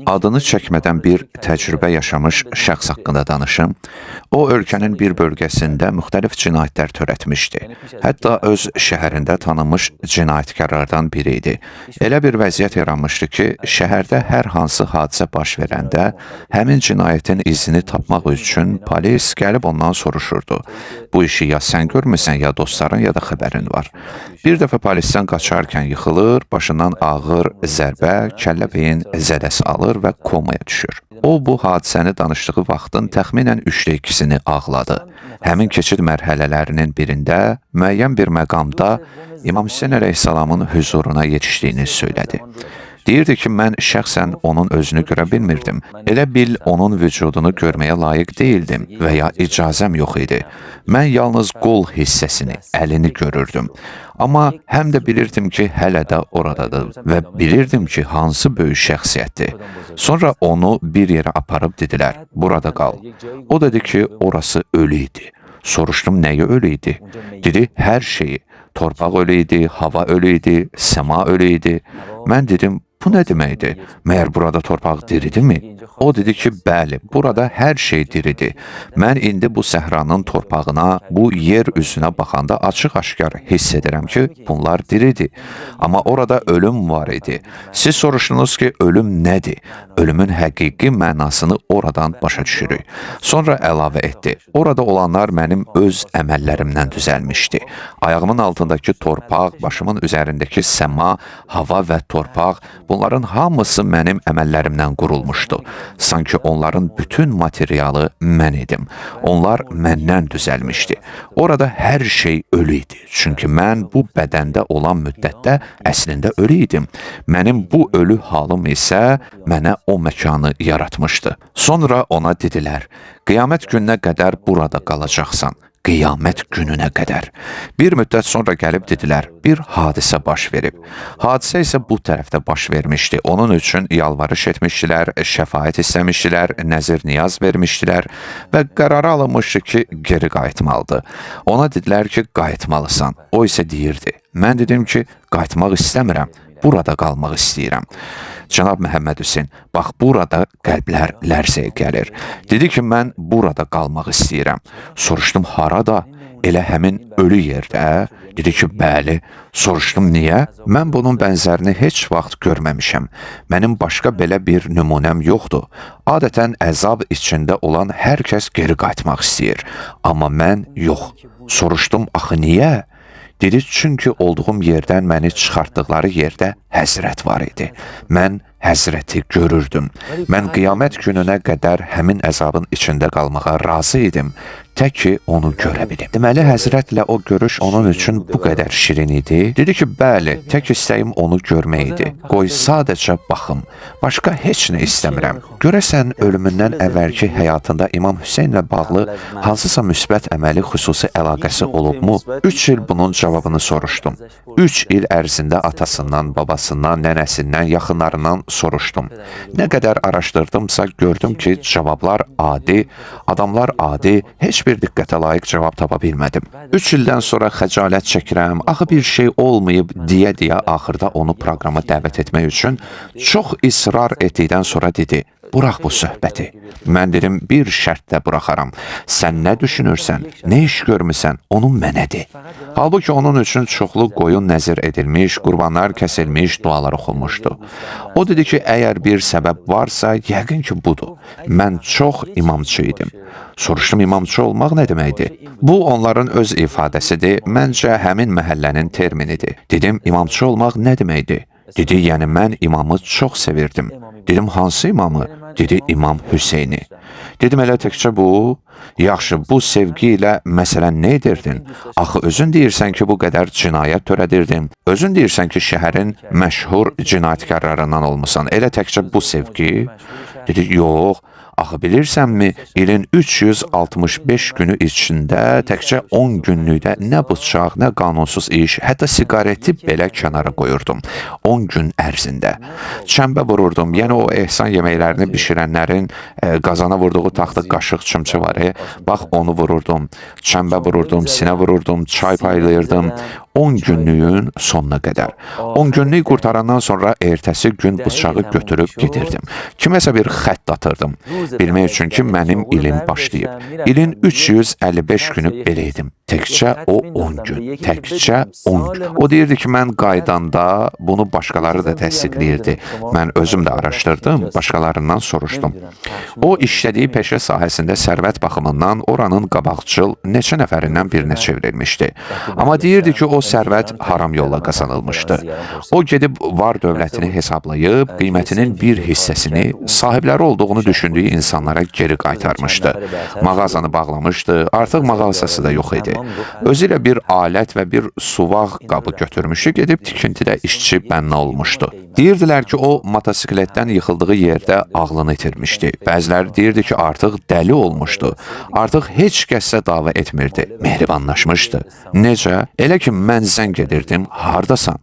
Adını çəkmədən bir təcrübə yaşamış şəxs haqqında danışım. O, ölkənin bir bölgəsində müxtəlif cinayətlər törətmişdi. Hətta öz şəhərində tanınmış cinayətkarlardan biri idi. Elə bir vəziyyət yaranmışdı ki, şəhərdə hər hansı hadisə baş verəndə, həmin cinayətin izini tapmaq üçün polis gəlib ondan soruşurdu. Bu işi ya sən görmüsən, ya dostların, ya da xəbərin var. Bir dəfə polisdən qaçarkən yıxılır, başından ağır zərbə, kəllə beyin zədəsi alır və komaya düşür. O, bu hadisəni danışdığı vaxtın təxminən 2/3-ni ağladı. Həmin keçid mərhələlərinin birində müəyyən bir məqamda İmam Hüseyn əleyhissalamın hüzuruna yetişdiyini söylədi. Deyirdi ki, mən şəxsən onun özünü görə bilmirdim. Elə bil onun vücudunu görməyə layiq deyildim və ya icazəm yox idi. Mən yalnız qol hissəsini, əlini görürdüm. Amma həm də bilirdim ki, hələ də oradadır və bilirdim ki, hansı böyük şəxsiyyətdir. Sonra onu bir yerə aparıb dedilər, burada qal. O dedi ki, orası ölü idi. Soruşdum, nəyə ölü idi? Dedi, hər şeyi. Torpaq ölü idi, hava ölü idi, səma ölü idi. Mən dedim, bu nə deməkdir? Məyər burada torpaq diridirmi? O dedi ki, bəli, burada hər şey diridir. Mən indi bu səhranın torpağına, bu yer üzünə baxanda açıq-aşkar hiss edirəm ki, bunlar diridir. Amma orada ölüm var idi. Siz soruşdunuz ki, ölüm nədir? Ölümün həqiqi mənasını oradan başa düşürük. Sonra əlavə etdi. Orada olanlar mənim öz əməllərimdən düzəlmişdi. Ayağımın altındakı torpaq, başımın üzərindəki səma, hava və torpaq, bunların hamısı mənim əməllərimdən qurulmuşdu. Sanki onların bütün materialı mən idim. Onlar məndən düzəlmişdi. Orada hər şey ölü idi. Çünki mən bu bədəndə olan müddətdə əslində ölü idim. Mənim bu ölü halım isə mənə o məkanı yaratmışdı. Sonra ona dedilər, qiyamət gününə qədər burada qalacaqsan. Qiyamət gününə qədər. Bir müddət sonra gəlib dedilər, bir hadisə baş verib. Hadisə isə bu tərəfdə baş vermişdi. Onun üçün yalvarış etmişdilər, şəfaət istəmişdilər, nəzir niyaz vermişdilər və qərara alınmışdı ki, geri qayıtmalıdır. Ona dedilər ki, qayıtmalısan. O isə deyirdi. Mən dedim ki, qayıtmaq istəmirəm. Burada qalmaq istəyirəm. Cənab Məhəmməd Hüseyn, bax burada qəlblər lərzəyə gəlir. Dedi ki, mən burada qalmaq istəyirəm. Soruşdum, harada? Elə həmin ölü yerdə? Dedi ki, bəli. Soruşdum, niyə? Mən bunun bənzərini heç vaxt görməmişəm. Mənim başqa belə bir nümunəm yoxdur. Adətən əzab içində olan hər kəs geri qayıtmaq istəyir. Amma mən yox. Soruşdum, axı niyə? Dedi, çünki olduğum yerdən məni çıxartdıqları yerdə həzrət var idi. Mən həzrəti görürdüm. Mən qiyamət gününə qədər həmin əzabın içində qalmağa razı idim. Tək ki, onu görə bilim. Deməli, həzrətlə o görüş onun üçün bu qədər şirin idi. Dedi ki, bəli, tək istəyim onu görmək idi. Qoy sadəcə baxım. Başqa heç nə istəmirəm. Görəsən, ölümündən əvvəlki həyatında İmam Hüseynlə bağlı hansısa müsbət əməli xüsusi əlaqəsi olubmu? 3 il bunun cavabını soruşdum. 3 il ərzində atasından, babasından, nənəsindən, yaxınlarından soruşdum. Nə qədər araşdırdımsa gördüm ki, cavablar adi, adamlar adi, heç bir diqqətə layiq cavab tapa bilmədim. 3 ildən sonra xəcalət çəkirəm, axı bir şey olmayıb deyə axırda onu proqrama dəvət etmək üçün çox israr etdikdən sonra dedi, burax bu söhbəti. Mən dedim, bir şərtlə buraxaram. Sən nə düşünürsən, nə iş görmüsən, onu mənə de. Halbuki onun üçün çoxlu qoyun nəzir edilmiş, qurbanlar kəsilmiş, dualar oxunmuşdu. O dedi ki, əgər bir səbəb varsa, yəqin ki, budur. Mən çox imamçı idim. Soruşdum, imamçı olmaq nə deməkdir? Bu, onların öz ifadəsidir, məncə həmin məhəllənin terminidir. Dedim, imamçı olmaq nə deməkdir? Dedi, yəni mən imamı çox sevirdim. Dedim, hansı imamı? Dedi, İmam Hüseyni. Dedim, elə təkcə bu? Yaxşı, bu sevgi ilə məsələn nə edirdin? Axı, özün deyirsən ki, bu qədər cinayət törədirdin. Özün deyirsən ki, şəhərin məşhur cinayətkarlarından olmusan. Elə təkcə bu sevgi? Dedi, yox. Axı, bilirsənmi, ilin 365 günü içində təkcə 10 günlükdə nə bıçaq, nə qanunsuz iş, hətta siqareti belə kənara qoyurdum. 10 gün ərzində. Çəmbə vururdum, yəni o ehsan yeməklərini bişirənlərin qazana vurduğu taxta qaşıq çımçı var, bax onu vururdum. Çəmbə vururdum, sinə vururdum, çay paylayırdım. 10 günlüyün sonuna qədər. 10 günlük qurtarandan sonra ertəsi gün bıçağı götürüb gedirdim. Kiməsə bir xətt atırdım. Bilmək üçün ki, mənim ilim başlayıb. İlin 355 günü belə idim. Təkcə o 10 gün. Təkcə 10 gün. O deyirdi ki, mən qaydanda bunu başqaları da təsdiqləyirdi. Mən özüm də araşdırdım, başqalarından soruşdum. O, işlədiyi peşə sahəsində sərvət baxımından oranın qabaqcıl neçə nəfərindən birinə çevrilmişdi. Amma deyirdi ki, o sərvət haram yolla qazanılmışdı. O, gedib var dövlətini hesablayıb, qiymətinin bir hissəsini sahibləri olduğunu düşündüyü insanlara geri qaytarmışdı. Mağazanı bağlamışdı, artıq mağazası da yox idi. Özü ilə bir alət və bir suvaq qabı götürmüşdü, gedib tikintidə işçi bənna olmuşdu. Deyirdilər ki, o motosikletdən yıxıldığı yerdə ağlını itirmişdi. Bəziləri deyirdi ki, artıq dəli olmuşdu. Artıq heç kəsə dava etmirdi. Mehribanlaşmışdı. Necə? Elə ki, mən zəng edirdim, hardasan?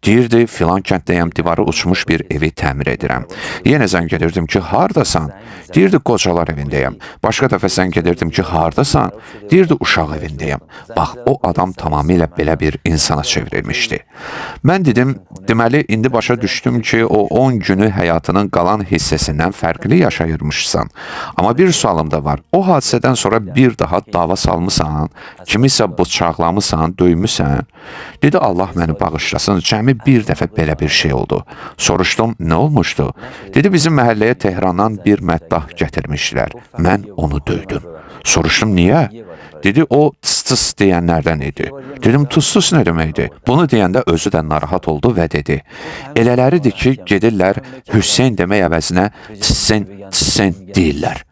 Deyirdi, filan kənddəyəm, divarı uçmuş bir evi təmir edirəm. Yenə zəng edirdim ki, hardasan? Deyirdi, qocalar evindəyəm. Başqa dəfə zəng edirdim ki, hardasan? Deyirdi, uşaq evindəyəm. Bax, o adam tamamilə belə bir insana çevrilmişdi. Mən dedim, deməli, indi başa düşdüm ki, o 10 günü həyatının qalan hissəsindən fərqli yaşayırmışsan. Amma bir sualım da var. O hadisədən sonra bir daha dava salmısan, kimisə bıçaqlamısan, döymüsən? Dedi, Allah məni bağışlasın, cəmi bir dəfə belə bir şey oldu. Soruşdum, nə olmuşdu? Dedi, bizim məhəlləyə Tehrandan bir məddah gətirmişdilər. Mən onu döydüm. Soruşdum, niyə? Dedi, o tıs-tıs deyənlərdən idi. Dedim, tıs-tıs nə deməkdir? Bunu deyəndə özü də narahat oldu və dedi, elələridir ki, gedirlər Hüseyn demək əvəzinə tıssen deyirlər.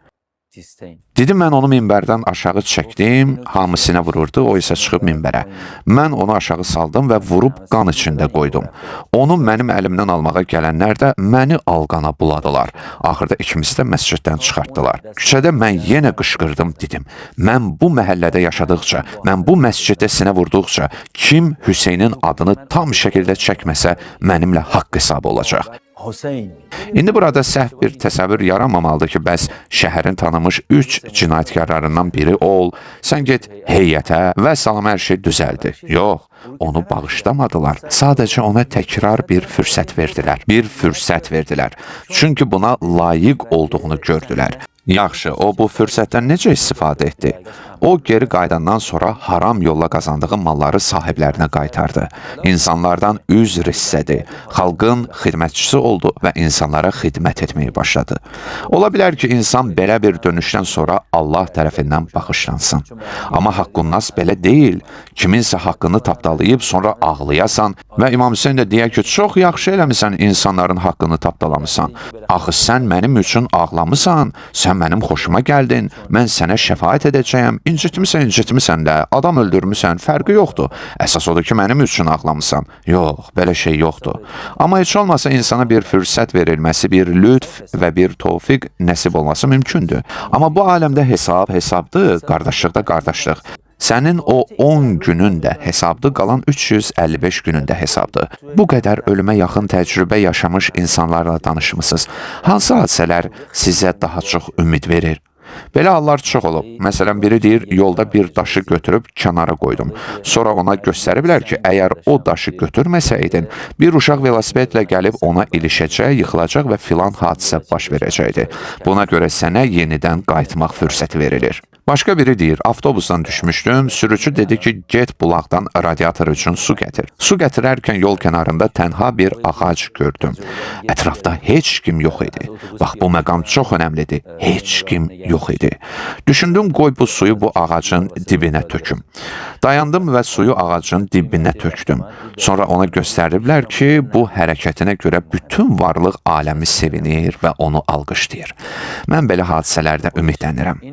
Dedim, mən onu minbərdən aşağı çəkdim, hamısına vururdu, o isə çıxıb minbərə. Mən onu aşağı saldım və vurub qan içində qoydum. Onu mənim əlimdən almağa gələnlər də məni alqana buladılar. Axırda ikimizi də məsciddən çıxartdılar. Küçədə mən yenə qışqırdım, dedim. Mən bu məhəllədə yaşadıqca, mən bu məsciddə sinə vurduqca, kim Hüseynin adını tam şəkildə çəkməsə, mənimlə haqq hesabı olacaq. İndi burada səhv bir təsəvvür yaranmamalıdır ki, bəs şəhərin tanınmış 3 cinayətkarlarından biri ol, sən get heyətə və salam hər şey düzəldi. Yox, onu bağışlamadılar. Sadəcə ona təkrar bir fürsət verdilər. Bir fürsət verdilər. Çünki buna layiq olduğunu gördülər. Yaxşı, o bu fürsətdən necə istifadə etdi? O, geri qaydandan sonra haram yolla qazandığı malları sahiblərinə qaytardı. İnsanlardan üzr istədi. Xalqın xidmətçisi oldu və insanlara xidmət etməyə başladı. Ola bilər ki, insan belə bir dönüşdən sonra Allah tərəfindən bağışlansın. Amma haqqunnas belə deyil. Kiminsə haqqını tapdalayıb sonra ağlayasan və İmam Hüseyn də deyə ki, çox yaxşı eləmisən insanların haqqını tapdalamısan. Axı sən mənim üçün ağlamısan, sən mənim xoşuma gəldin, mən sənə şəfaət edəcəyəm, incitmisən də, adam öldürmüsən, fərqi yoxdur. Əsas odur ki, mənim üçün ağlamısan. Yox, belə şey yoxdur. Amma heç olmasa insana bir fürsət verilməsi, bir lütf və bir tövfiq nəsib olması mümkündür. Amma bu aləmdə hesabdır, qardaşlıqda qardaşlıq. Sənin o 10 günün də hesabdır, qalan 355 günün də hesabdır. Bu qədər ölümə yaxın təcrübə yaşamış insanlarla danışmısınız. Hansı hadisələr sizə daha çox ümid verir? Belə hallar çox olub. Məsələn, biri deyir, yolda bir daşı götürüb kənara qoydum. Sonra ona göstəriblər ki, əgər o daşı götürməsəydin, bir uşaq velosipedlə gəlib ona ilişəcək, yıxılacaq və filan hadisə baş verəcəkdi. Buna görə sənə yenidən qayıtmaq fürsəti verilir. Başqa biri deyir, avtobusdan düşmüşdüm, sürücü dedi ki, get bulaqdan radiator üçün su gətir. Su gətirərkən yol kənarında tənha bir ağac gördüm. Ətrafda heç kim yox idi. Bax, bu məqam çox önəmlidir. Heç kim yox idi. Düşündüm, qoy bu suyu bu ağacın dibinə töküm. Dayandım və suyu ağacın dibinə tökdüm. Sonra ona göstəriblər ki, bu hərəkətinə görə bütün varlıq aləmi sevinir və onu alqışlayır. Mən belə hadisələrdə ümidlənirəm.